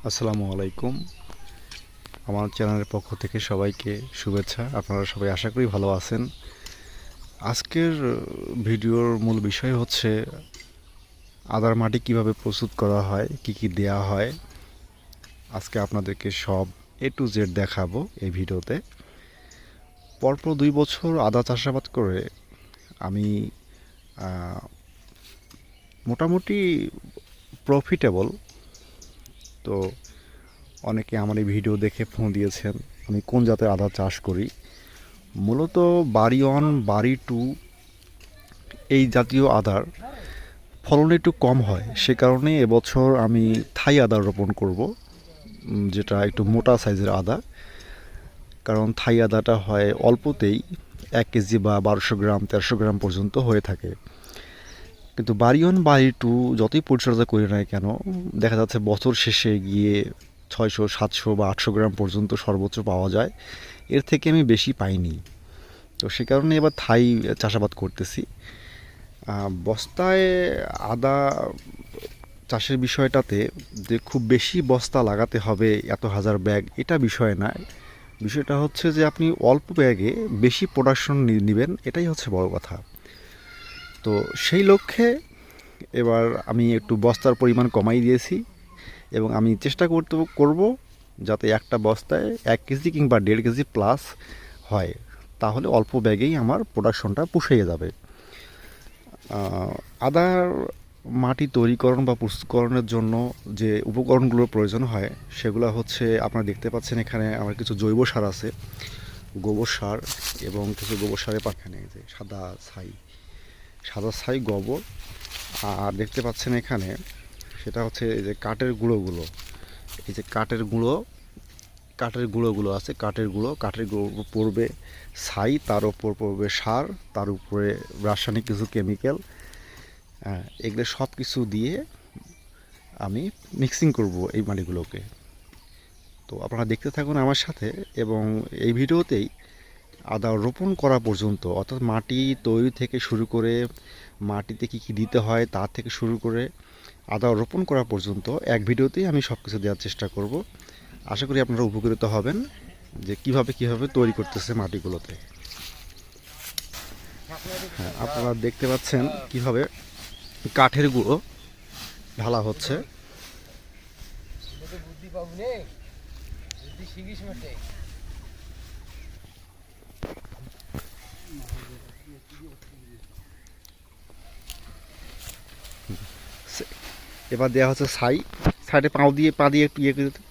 আসসালামু আলাইকুম। আমার চ্যানেলের পক্ষ থেকে সবাইকে শুভেচ্ছা। আপনারা সবাই আশা করি ভালো আছেন। আজকের ভিডিওর মূল বিষয় হচ্ছে আদার মাটি কিভাবে প্রস্তুত করা হয়, কি কি দেয়া হয়। আজকে আপনাদেরকে সব A to Z দেখাবো এই ভিডিওতে। পরপর 2 বছর আদা চাষাবাদ করে আমি মোটামুটি প্রফিটেবল। তো অনেকে আমার এই ভিডিও দেখে ফোন দিয়েছেন আমি কোন জাতের আদা চাষ করি। মূলত বাড়ি ওয়ান বাড়ি টু এই জাতীয় আদার ফলন একটু কম হয়, সে কারণে এবছর আমি থাই আদা রোপণ করব, যেটা একটু মোটা সাইজের আদা। কারণ থাই আদাটা হয় অল্পতেই 1 কেজি বা 1200 গ্রাম 1300 গ্রাম পর্যন্ত হয়ে থাকে। কিন্তু বাড়ি ওয়ান বাড়ি টু যতই পরিচর্যা করি না কেন, দেখা যাচ্ছে বছর শেষে গিয়ে 600 700 বা 800 গ্রাম পর্যন্ত সর্বোচ্চ পাওয়া যায়। এর থেকে আমি বেশি পাইনি। তো সে কারণে এবার থাই চাষাবাদ করতেছি। বস্তায় আদা চাষের বিষয়টাতে যে খুব বেশি বস্তা লাগাতে হবে, এত হাজার ব্যাগ, এটা বিষয় না। বিষয়টা হচ্ছে যে আপনি অল্প ব্যাগে বেশি প্রোডাকশন নেবেন, এটাই হচ্ছে বড় কথা। তো সেই লক্ষ্যে এবার আমি একটু বস্তার পরিমাণ কমাই দিয়েছি এবং আমি চেষ্টা করব যাতে একটা বস্তায় 1 কেজি কিংবা 1.5 কেজি প্লাস হয়, তাহলে অল্প ব্যাগেই আমার প্রোডাকশনটা পুষিয়ে যাবে। আদার মাটি তৈরিকরণ বা প্রস্তুতকরণের জন্য যে উপকরণগুলোর প্রয়োজন হয় সেগুলো হচ্ছে আপনারা দেখতে পাচ্ছেন এখানে আমার কিছু জৈব সার আছে, গোবর সার এবং কিছু গোবর সারের পাখানে যে সাদা ছাই গোবর। আর দেখতে পাচ্ছেন এখানে সেটা হচ্ছে এই যে কাঠের গুঁড়োগুলো, এই যে কাঠের গুঁড়োগুলো আছে, কাঠের গুঁড়ো পড়বে ছাই, তার উপর পড়বে সার, তার উপরে রাসায়নিক কিছু কেমিক্যাল। এগুলো সব কিছু দিয়ে আমি মিক্সিং করব এই মাটিগুলোকে। তো আপনারা দেখতে থাকুন আমার সাথে এবং এই ভিডিওতেই আদা রোপণ করা পর্যন্ত, অর্থাৎ মাটি তৈরি থেকে শুরু করে মাটিতে কী কী দিতে হয় তার থেকে শুরু করে আদা রোপণ করা পর্যন্ত এক ভিডিওতেই আমি সব কিছু দেওয়ার চেষ্টা করব। আশা করি আপনারা উপকৃত হবেন যে কিভাবে তৈরি করতেছে মাটিগুলোতে। হ্যাঁ, আপনারা দেখতে পাচ্ছেন কিভাবে কাঠের গুঁড়ো ঢালা হচ্ছে। এবার দেওয়া হচ্ছে সাইডে পা দিয়ে একটু ইয়ে করে দিতে।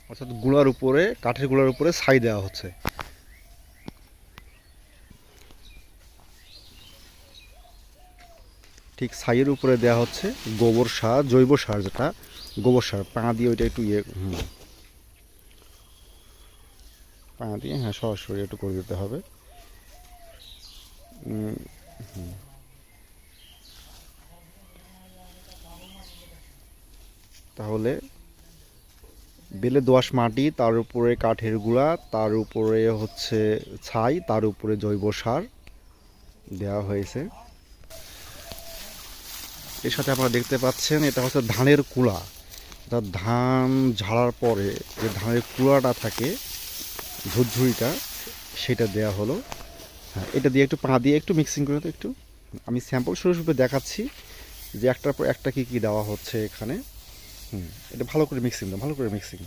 অর্থাৎ কাঠের গুঁড়ার উপরে ছাই দেওয়া হচ্ছে। ঠিক ছাইয়ের উপরে দেওয়া হচ্ছে গোবর সার, জৈব সার, যেটা গোবর সার পা দিয়ে ওইটা একটু পা দিয়ে সরাসরি একটু করে দিতে হবে। তাহলে বেলে দোআঁশ মাটি, তার উপরে কাঠের গুঁড়া, তার উপরে হচ্ছে ছাই, তার উপরে জৈব সার দেওয়া হয়েছে। এর সাথে আপনারা দেখতে পাচ্ছেন এটা হচ্ছে ধানের কুড়া। ধান ঝাড়ার পরে যে ধানের কুড়াটা থাকে, ঝুরঝুরিটা, সেটা দেয়া হলো। হ্যাঁ, এটা দিয়ে একটু পা দিয়ে একটু মিক্সিং করে, তো একটু আমি স্যাম্পল স্বরূপে দেখাচ্ছি যে একটার পর একটা কী কী দেওয়া হচ্ছে এখানে। এটা ভালো করে মিক্সিং দাও, ভালো করে মিক্সিং।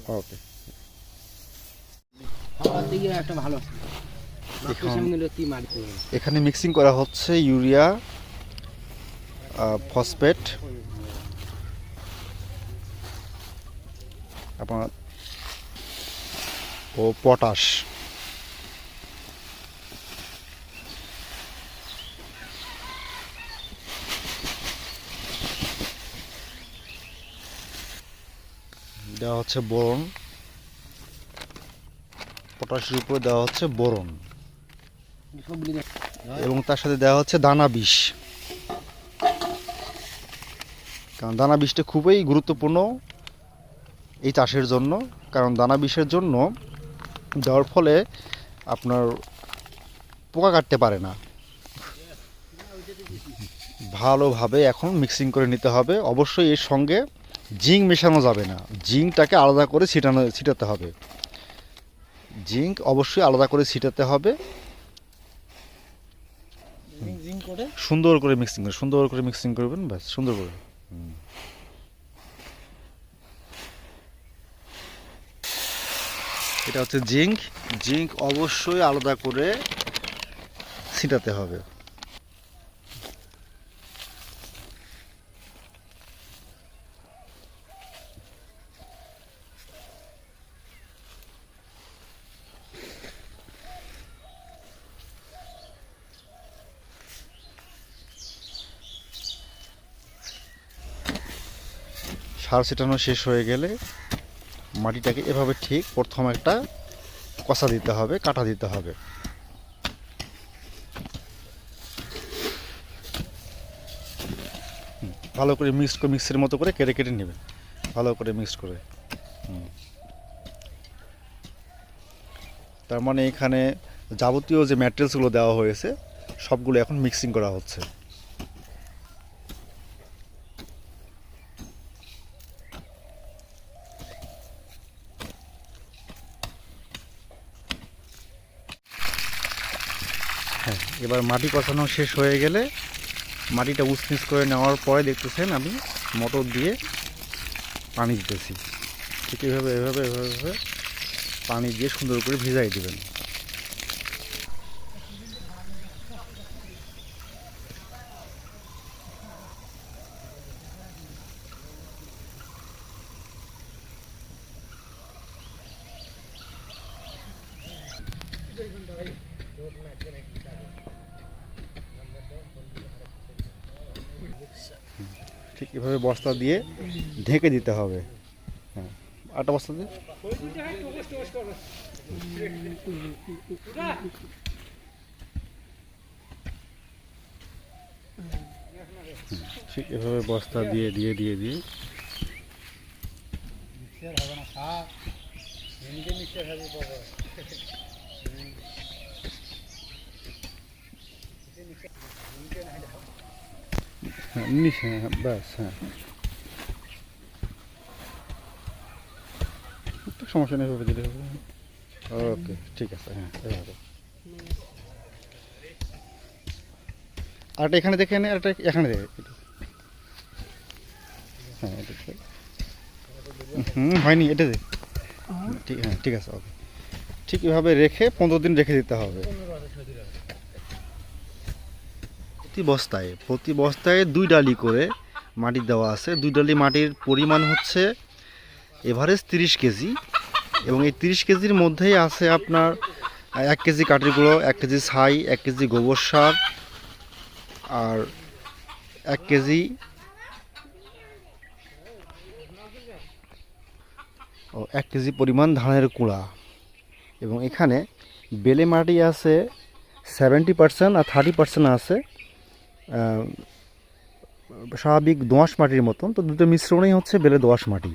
হ্যাঁ, ওকে। এখানে মিক্সিং করা হচ্ছে ইউরিয়া, ফসফেট, আপনার ও পটাশ। দেওয়া হচ্ছে বোরন, পটাশের উপরে দেওয়া হচ্ছে বোরন এবং তার সাথে দেওয়া হচ্ছে দানা বিষ। কারণ দানা বিষটা খুবই গুরুত্বপূর্ণ এই চাষের জন্য। কারণ দানা বিষের জন্য দেওয়ার ফলে আপনার পোকা কাটতে পারে না। ভালোভাবে এখন মিক্সিং করে নিতে হবে। অবশ্যই এর সঙ্গে জিঙ্ক মেশানো যাবে না, জিঙ্কটাকে আলাদা করে ছিটাতে হবে। জিঙ্ক অবশ্যই আলাদা করে ছিটাতে হবে। সুন্দর করে মিক্সিং করবেন, ব্যাস সুন্দর করে। এটা হচ্ছে জিঙ্ক অবশ্যই আলাদা করে ছিটাতে হবে। সার ছিটানো শেষ হয়ে গেলে মাটিটাকে এভাবে ঠিক প্রথম একটা কষা দিতে হবে, কাটা দিতে হবে। ভালো করে মিক্সের মতো করে কেটে কেটে নেবেন, ভালো করে মিক্স করে। তার মানে এখানে যাবতীয় যে ম্যাটেরিয়ালসগুলো দেওয়া হয়েছে সবগুলো এখন মিক্সিং করা হচ্ছে। হ্যাঁ, এবার মাটি কষানো শেষ হয়ে গেলে মাটিটা উচনিচ করে নেওয়ার পরে দেখতেছেন আমি মোটর দিয়ে পানি দিতেছি। ঠিক এভাবে পানি দিয়ে সুন্দর করে ভিজাই দেবেন। ঠিক এভাবে বস্তা দিয়ে ঢেকে দিতে হবে। হ্যাঁ, আটা বস্তা দিয়ে ঠিক এভাবে বস্তা দিয়ে হ্যাঁ নিচে, হ্যাঁ ব্যাস, হ্যাঁ সমস্যা নেই, এভাবে দিলে হবে। ওকে, ঠিক আছে, হ্যাঁ এভাবে। আরেকটা এখানে দেখে নে, আরেকটা এখানে দেখে। হ্যাঁ এটা হয়নি, এটা দে। ঠিক, হ্যাঁ ঠিক আছে, ওকে। ঠিক এভাবে রেখে 15 দিন রেখে দিতে হবে। প্রতি বস্তায় 2 ডালি করে মাটি দেওয়া আছে। 2 ডালি মাটির পরিমাণ হচ্ছে এভারেজ 30 কেজি, এবং এই 30 কেজির মধ্যেই আছে আপনার 1 কেজি কাঠের গুঁড়ো, 1 কেজি ছাই, 1 কেজি গোবর সার, আর 1 কেজি পরিমাণ ধানের কুড়া। এবং এখানে বেলে মাটি আছে 70% আর 30% আছে স্বাভাবিক দোআঁশ মাটির মতন। তো দুটো মিশ্রণই হচ্ছে বেলে দোআঁশ মাটি।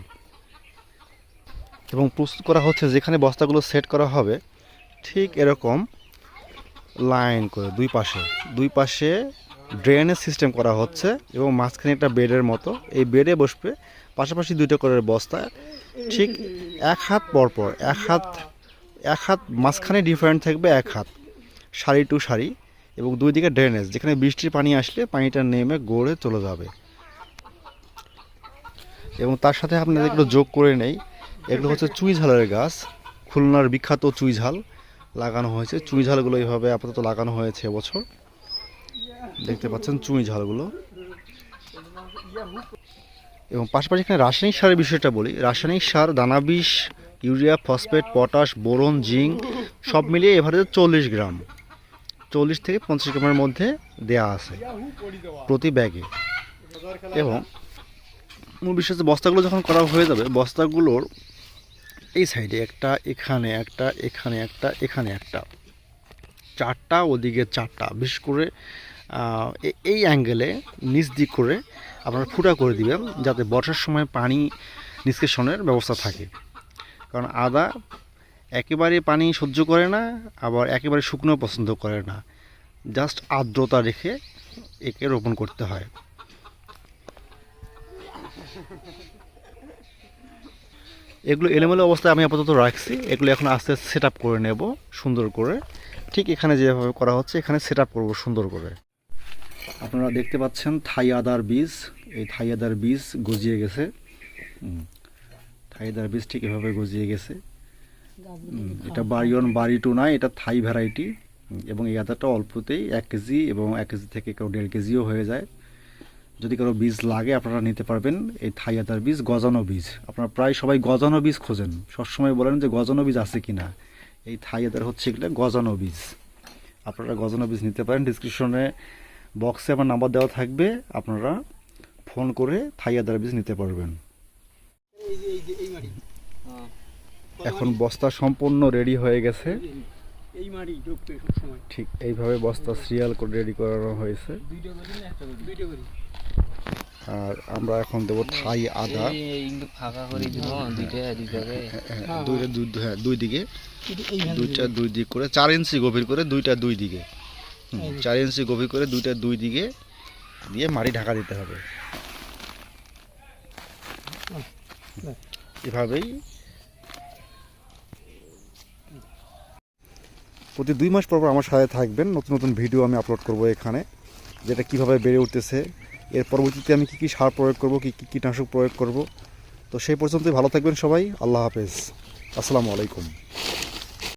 এবং প্রস্তুত করা হচ্ছে যেখানে বস্তাগুলো সেট করা হবে ঠিক এরকম লাইন করে দুই পাশে ড্রেনেজ সিস্টেম করা হচ্ছে, এবং মাঝখানে একটা বেডের মতো, এই বেডে বসবে পাশাপাশি 2টা করে বস্তা, ঠিক 1 হাত পরপর, 1 হাত মাঝখানে ডিফারেন্ট থাকবে, 1 হাত সারি টু সারি, এবং 2 দিকে ড্রেনেজ, যেখানে বৃষ্টির পানি আসলে পানিটা নেমে গড়ে চলে যাবে। এবং তার সাথে আপনাদের একটু যোগ করে নেই, এগুলো হচ্ছে চুই ঝালের গাছ, খুলনার বিখ্যাত চুই ঝাল লাগানো হয়েছে। চুই ঝালগুলো এইভাবে আপাতত লাগানো হয়েছে এবছর, দেখতে পাচ্ছেন চুই ঝালগুলো। এবং পাশাপাশি এখানে রাসায়নিক সারের বিষয়টা বলি। রাসায়নিক সার দানাবিষ, urea, phosphate, potash, boron, zinc সব মিলিয়ে এভারেজে 40 গ্রাম, 40 থেকে 50 গ্রামের মধ্যে দেয়া আছে প্রতি ব্যাগে। এবং মূল বিষয় হচ্ছে বস্তাগুলো যখন করা হয়ে যাবে, বস্তাগুলোর এই সাইডে একটা, এখানে একটা, এখানে একটা, এখানে একটা, 4টা, ওদিকে 4টা, বিশেষ করে এই অ্যাঙ্গেলে নিচ দিক করে আপনারা ফুটা করে দিবেন, যাতে বর্ষার সময় পানি নিষ্কাশনের ব্যবস্থা থাকে। কারণ আদা একেবারে পানি সহ্য করে না, আবার একেবারে শুকনো পছন্দ করে না, জাস্ট আর্দ্রতা রেখে একে রোপণ করতে হয়। এগুলো এলোমেলো অবস্থায় আমি আপাতত রাখছি, এগুলো এখন আস্তে আস্তে সেট আপ করে নেব সুন্দর করে। ঠিক এখানে যেভাবে করা হচ্ছে এখানে সেট আপ করবো সুন্দর করে। আপনারা দেখতে পাচ্ছেন থাই আদার বীজ, এই থাই আদার বীজ গজিয়ে গেছে। থাই আদার বীজ ঠিক এভাবে গজিয়ে গেছে। এটা বাড়ি টু নয়, এটা থাই ভ্যারাইটি, এবং এই আদাটা অল্পতেই 1 কেজি এবং 1 কেজি থেকে কেউ 1.5 কেজিও হয়ে যায়। যদি কারো বীজ লাগে আপনারা নিতে পারবেন এই থাই আদার বীজ, গজানো বীজ। আপনারা প্রায় সবাই গজানো বীজ খোঁজেন, সবসময় বলেন যে গজানো বীজ আছে কি না। এই থাই আদার হচ্ছে এগুলো গজানো বীজ, আপনারা গজানো বীজ নিতে পারেন। ডিসক্রিপশনে বক্সে আমার নাম্বার দেওয়া থাকবে, আপনারা ফোন করে থাই আদার বীজ নিতে পারবেন। এখন বস্তা সম্পূর্ণ রেডি হয়ে গেছে, ঠিক এইভাবে বস্তা সিরিয়াল করে রেডি করানো হয়েছে। আর আমরা এখন দেবো থাই আদা, দুই দিকে দুই দিক করে 4 ইঞ্চি গভীর করে, দুইটা দুই দিকে 4 ইঞ্চি গভীর করে দুইটা দুই দিকে দিয়ে মাটি ঢাকা দিতে হবে। এভাবেই প্রতি 2 মাস পর আমার সাথে থাকবেন, নতুন নতুন ভিডিও আমি আপলোড করব এখানে, যেটা কিভাবে বেড়ে উঠতেছে, এর পরবর্তীতে আমি কী সার প্রয়োগ করব, কী কীটনাশক প্রয়োগ করব। তো সেই পর্যন্তই ভালো থাকবেন সবাই। আল্লাহ হাফেজ, আসসালামু আলাইকুম।